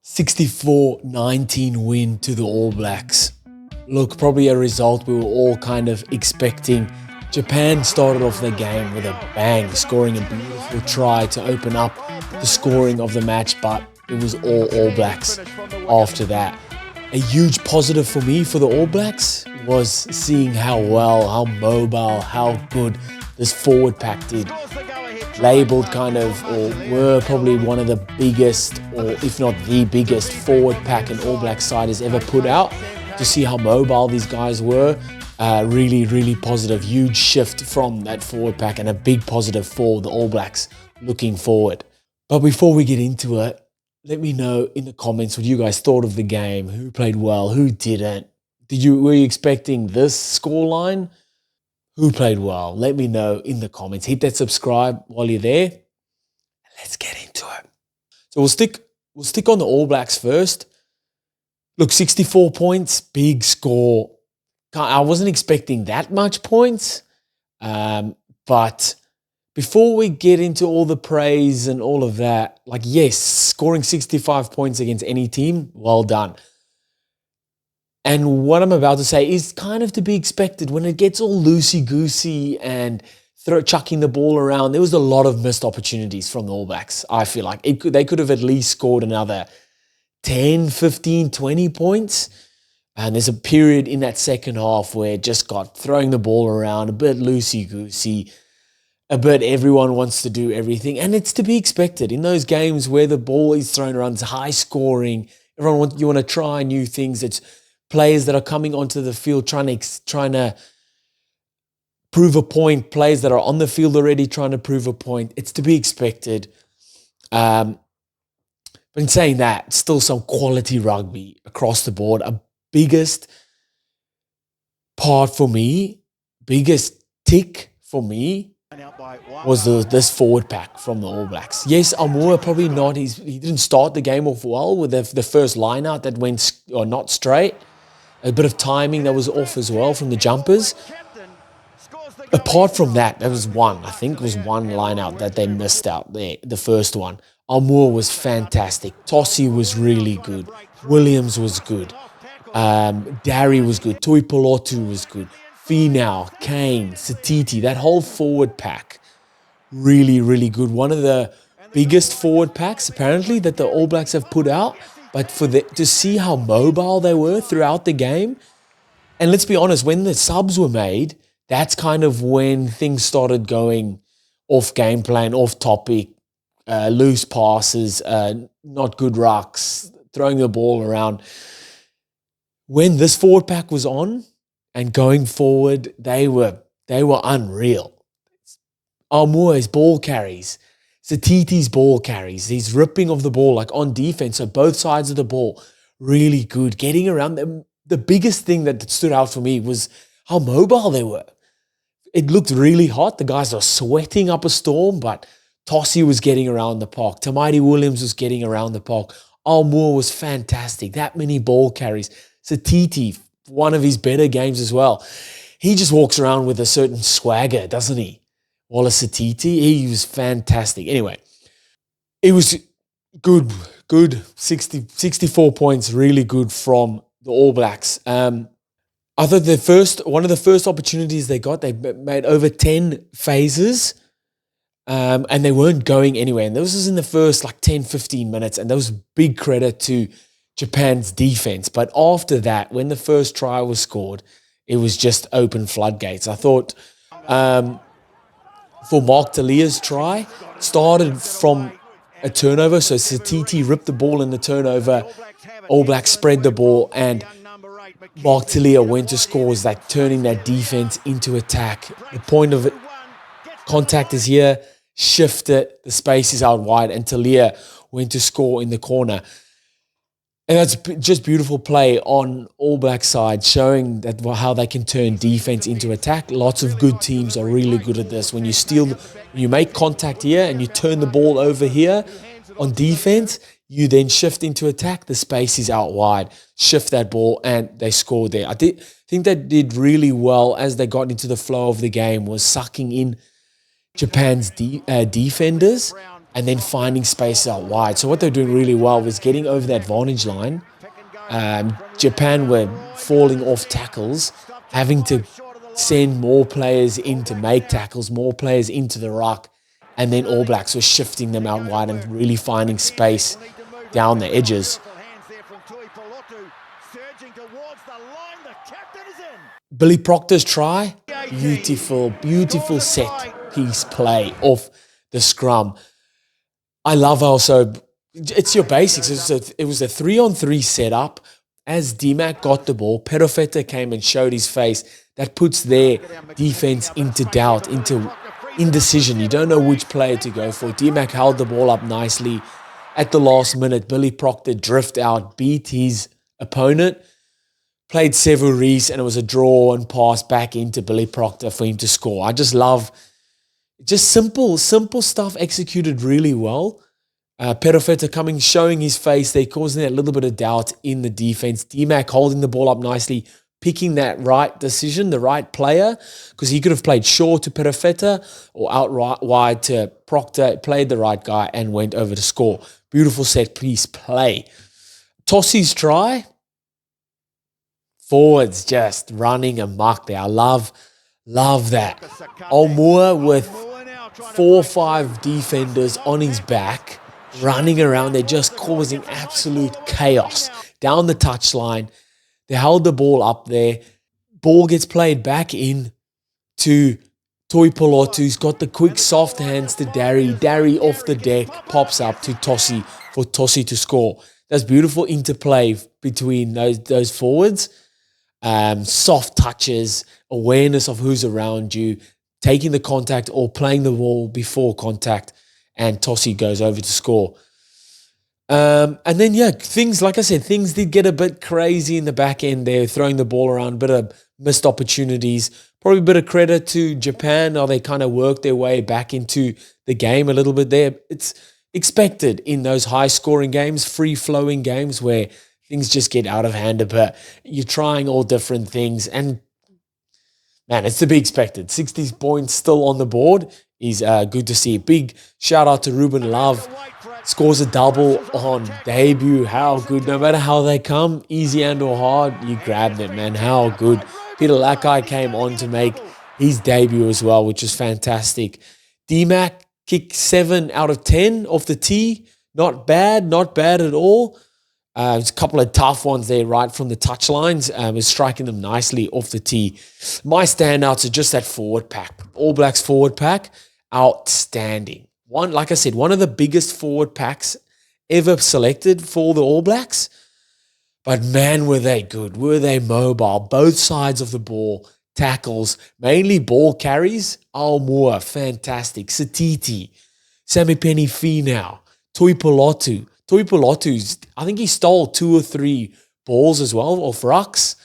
64-19 win to the All Blacks. Look, probably a result we were all kind of expecting. Japan started off the game with a bang, scoring a beautiful try to open up the scoring of the match, but it was all Blacks after that. A huge positive for me for the All Blacks was seeing how well, how mobile, how good this forward pack did. Labelled kind of, or were probably one of the biggest, or if not the biggest, forward pack an All Black side has ever put out. To see how mobile these guys were, really positive. Huge shift from that forward pack and a big positive for the All Blacks looking forward. But before we get into it, let me know in the comments what you guys thought of the game. Who played well? Who didn't? Were you expecting this scoreline? Who played well? Let me know in the comments. Hit that subscribe while you're there. Let's get into it. So we'll stick on the All Blacks first. Look, 64 points, big score. I wasn't expecting that much points. But before we get into all the praise and all of that, like, yes, scoring 65 points against any team, well done. And what I'm about to say is kind of to be expected. When it gets all loosey-goosey and chucking the ball around, there was a lot of missed opportunities from the All Blacks. I feel like they could have at least scored another 10, 15, 20 points. And there's a period in that second half where it just got throwing the ball around, a bit loosey-goosey, a bit everyone wants to do everything. And it's to be expected. In those games where the ball is thrown around, it's high scoring, you want to try new things. It's players that are coming onto the field trying to prove a point, players that are on the field already trying to prove a point. It's to be expected. But in saying that, still some quality rugby across the board. A biggest part for me, biggest tick for me was this forward pack from the All Blacks. Yes, Amor probably not. He didn't start the game off well with the first line out that went not straight. A bit of timing that was off as well from the jumpers. Apart from that, there was one line out that they missed out there, the first one. Amor was fantastic. Tossie was really good. Williams was good. Darry was good. Tui Polotu was good. Finau, Kane, Satiti, that whole forward pack, really good. One of the biggest forward packs, apparently, that the All Blacks have put out. But to see how mobile they were throughout the game, and let's be honest, when the subs were made, that's kind of when things started going off game plan, off topic, loose passes, not good rucks, throwing the ball around. When this forward pack was on and going forward, they were unreal. Amour's ball carries, Satiti's ball carries, he's ripping of the ball like on defense, so both sides of the ball, really good. Getting around them. The biggest thing that stood out for me was how mobile they were. It looked really hot. The guys are sweating up a storm, but Tossie was getting around the park. Tamaiti Williams was getting around the park. Amour was fantastic. That many ball carries. Satiti, one of his better games as well. He just walks around with a certain swagger, doesn't he? Wallace Satiti, he was fantastic. Anyway, it was good 64 points, really good from the All Blacks. I thought one of the first opportunities they got, they made over 10 phases, and they weren't going anywhere. And this was in the first 10, 15 minutes, and that was big credit to Japan's defense. But after that, when the first try was scored, it was just open floodgates. I thought for Mark Talia's try, started from a turnover. So Satiti ripped the ball in the turnover. All Blacks spread the ball, and Mark Talia went to score, was like turning that defense into attack. The point of it, contact is here, shift it, the space is out wide, and Talia went to score in the corner. And that's just beautiful play on All Black side, showing that how they can turn defense into attack. Lots of good teams are really good at this. When you make contact here and you turn the ball over here on defense, you then shift into attack. The space is out wide. Shift that ball, and they scored there. I think they did really well as they got into the flow of the game, was sucking in Japan's defenders and then finding space out wide. So what they're doing really well was getting over that advantage line. Japan were falling off tackles, having to send more players in to make tackles, more players into the ruck, and then All Blacks were shifting them out wide and really finding space down the edges. Billy Proctor's try, beautiful set piece play off the scrum. I love also, it's your basics. It was a 3-on-3 setup. As D-Mac got the ball, Perofeta came and showed his face. That puts their defense into doubt, into indecision. You don't know which player to go for. D-Mac held the ball up nicely. At the last minute, Billy Proctor drift out, beat his opponent, played Sevu Reece, and it was a draw and pass back into Billy Proctor for him to score. I just love just simple stuff executed really well. Perofeta coming, showing his face. They're causing that little bit of doubt in the defense. D-Mac holding the ball up nicely, picking that right decision, the right player, because he could have played short to Perofeta or out wide to Proctor, played the right guy and went over to score. Beautiful set piece play. Tossi's try. Forwards just running amok there. I love that. Almua with 4 or 5 defenders on his back, running around. They're just causing absolute chaos down the touchline. They held the ball up there. Ball gets played back in to Toipolotu, who's got the quick soft hands to Dari. Dari off the deck, pops up to Tossi for Tossi to score. That's beautiful interplay between those forwards. Soft touches, awareness of who's around you, taking the contact or playing the ball before contact, and Tossi goes over to score. And then, things, like I said, things did get a bit crazy in the back end there, throwing the ball around, a bit of missed opportunities. Probably a bit of credit to Japan, how they kind of worked their way back into the game a little bit there. It's expected in those high-scoring games, free-flowing games where things just get out of hand a bit. You're trying all different things, and man, it's to be expected. 60 points still on the board is good to see. Big shout-out to Ruben Love. Scores a double on debut. How good. No matter how they come, easy and or hard, you grabbed it, man. How good. Peter Lakai came on to make his debut as well, which is fantastic. D-Mac kicked 7 out of 10 off the tee. Not bad at all. There's a couple of tough ones there right from the touchlines. Is striking them nicely off the tee. My standouts are just that forward pack. All Blacks forward pack, outstanding. Like I said, one of the biggest forward packs ever selected for the All Blacks. But man, were they good. Were they mobile? Both sides of the ball, tackles, mainly ball carries. Almua, fantastic. Satiti, Samipeni Finau, Tuipolotu. Tuipolotu's, I think he stole 2 or 3 balls as well, off rucks.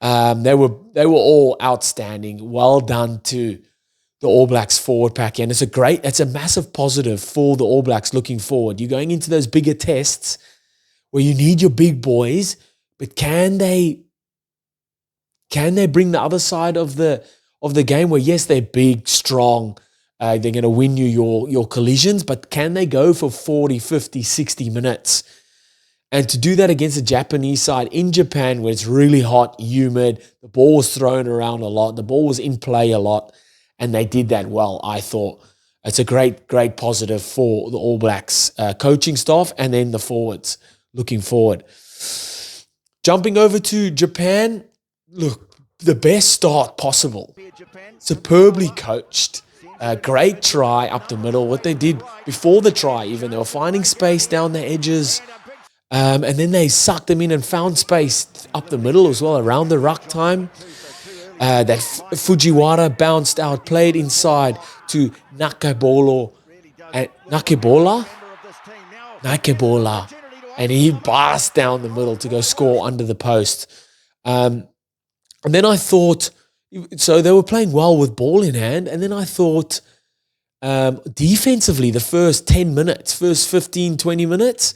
They were all outstanding. Well done to the All Blacks forward pack. And it's a massive positive for the All Blacks looking forward. You're going into those bigger tests where you need your big boys, but can they bring the other side of the game where, yes, they're big, strong, they're going to win you your collisions, but can they go for 40, 50, 60 minutes? And to do that against the Japanese side in Japan where it's really hot, humid, the ball was thrown around a lot, the ball was in play a lot, and they did that well, I thought. It's a great positive for the All Blacks coaching staff and then the forwards looking forward. Jumping over to Japan, look, the best start possible. Superbly coached. Great try up the middle. What they did before the try even, they were finding space down the edges. And then they sucked them in and found space up the middle as well around the ruck time. That Fujiwara bounced out, played inside to Nakebola, and he passed down the middle to go score under the post. And then I thought, so they were playing well with ball in hand, and then I thought defensively the first 10 minutes, first 15, 20 minutes,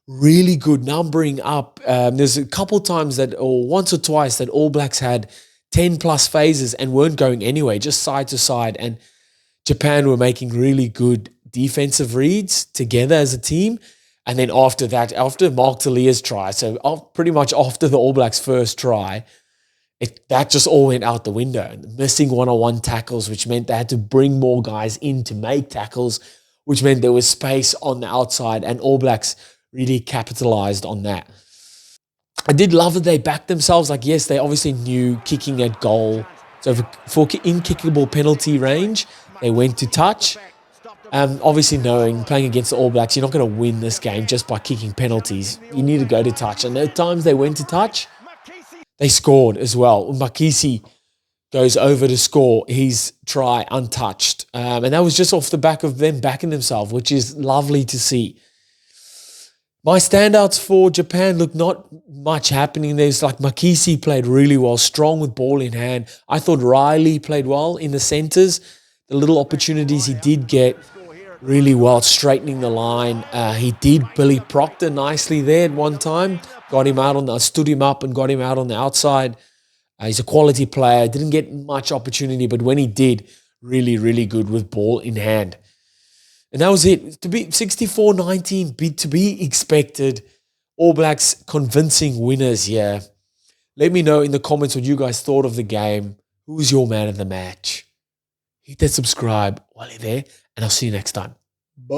really good numbering up. There's a couple times or once or twice that All Blacks had 10 plus phases and weren't going anyway, just side to side. And Japan were making really good defensive reads together as a team. And then after that, after Mark Talia's try, so pretty much after the All Blacks' first try, that just all went out the window. Missing one-on-one tackles, which meant they had to bring more guys in to make tackles, which meant there was space on the outside, and All Blacks really capitalized on that. I did love that they backed themselves. Like, yes, they obviously knew kicking at goal. So for in-kickable penalty range, they went to touch. Obviously knowing, playing against the All Blacks, you're not going to win this game just by kicking penalties. You need to go to touch. And at times they went to touch, they scored as well. Makisi goes over to score his try untouched. And that was just off the back of them backing themselves, which is lovely to see. My standouts for Japan, look, not much happening. There's like Makisi played really well, strong with ball in hand. I thought Riley played well in the centres. The little opportunities he did get really well, straightening the line. He did Billy Proctor nicely there at one time. Got him out stood him up and got him out on the outside. He's a quality player. Didn't get much opportunity, but when he did, really, really good with ball in hand. And that was it. To be 64-19, to be expected. All Blacks convincing winners here. Let me know in the comments what you guys thought of the game. Who's your man of the match? Hit that subscribe while you're there, and I'll see you next time. Bye.